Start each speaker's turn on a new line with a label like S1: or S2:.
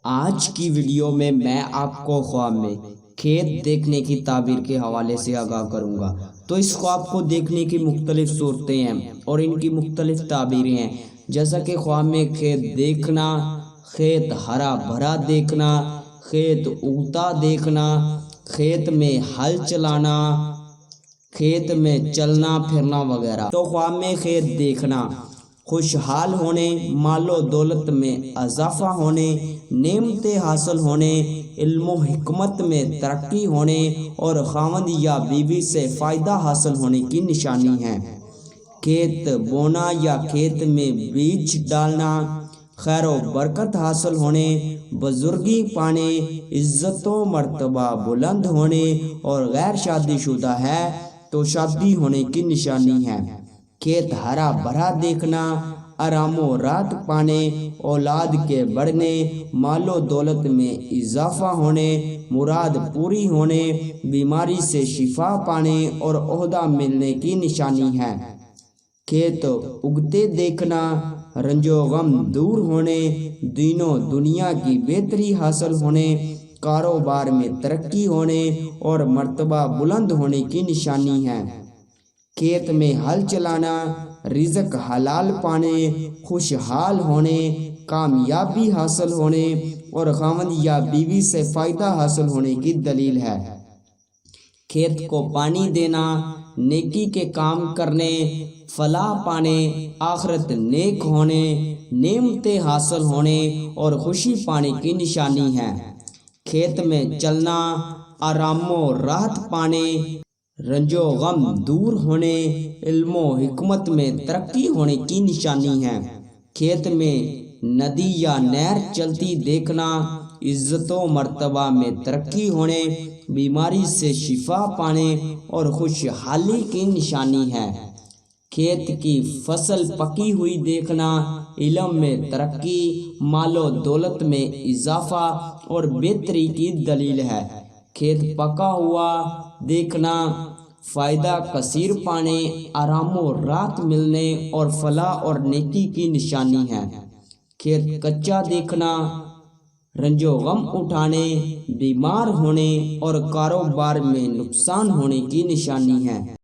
S1: آج کی ویڈیو میں آپ کو خواب میں کھیت دیکھنے کی تعبیر کے حوالے سے آگاہ کروں گا۔ تو اس خواب کو دیکھنے کی مختلف صورتیں ہیں اور ان کی مختلف تعبیریں ہیں، جیسا کہ خواب میں کھیت دیکھنا، کھیت ہرا بھرا دیکھنا، کھیت اگتا دیکھنا، کھیت میں ہل چلانا، کھیت میں چلنا پھرنا وغیرہ۔ تو خواب میں کھیت دیکھنا، خوشحال ہونے، مال و دولت میں اضافہ ہونے، نعمتیں حاصل ہونے، علم و حکمت میں ترقی ہونے اور خاوند یا بیوی سے فائدہ حاصل ہونے کی نشانی ہے۔ کھیت بونا یا کھیت میں بیج ڈالنا، خیر و برکت حاصل ہونے، بزرگی پانے، عزت و مرتبہ بلند ہونے اور غیر شادی شدہ ہے تو شادی ہونے کی نشانی ہے۔ کھیت ہرا بھرا دیکھنا، آرام و راحت پانے، اولاد کے بڑھنے، مال و دولت میں اضافہ ہونے، مراد پوری ہونے، بیماری سے شفا پانے اور عہدہ ملنے کی نشانی ہے۔ کھیت اگتے دیکھنا، رنج و غم دور ہونے، دین و دنیا کی بہتری حاصل ہونے، کاروبار میں ترقی ہونے اور مرتبہ بلند ہونے کی نشانی ہے۔ کھیت میں ہل چلانا، رزق حلال پانے، خوشحال ہونے، کامیابی حاصل ہونے اور خاوند یا بیوی سے فائدہ حاصل ہونے کی دلیل ہے۔ کھیت کو پانی دینا، نیکی کے کام کرنے، فلاح پانے، آخرت نیک ہونے، نعمتیں حاصل ہونے اور خوشی پانے کی نشانی ہے۔ کھیت میں چلنا، آرام و راحت پانے، رنج و غم دور ہونے، علم و حکمت میں ترقی ہونے کی نشانی ہے۔ کھیت میں ندی یا نہر چلتی دیکھنا، عزت و مرتبہ میں ترقی ہونے، بیماری سے شفا پانے اور خوشحالی کی نشانی ہے۔ کھیت کی فصل پکی ہوئی دیکھنا، علم میں ترقی، مال و دولت میں اضافہ اور بہتری کی دلیل ہے۔ کھیت پکا ہوا دیکھنا، فائدہ کثیر پانے، آرام و راحت ملنے اور فلاح اور نیکی کی نشانی ہے۔ کھیت کچا دیکھنا، رنج و غم اٹھانے، بیمار ہونے اور کاروبار میں نقصان ہونے کی نشانی ہے۔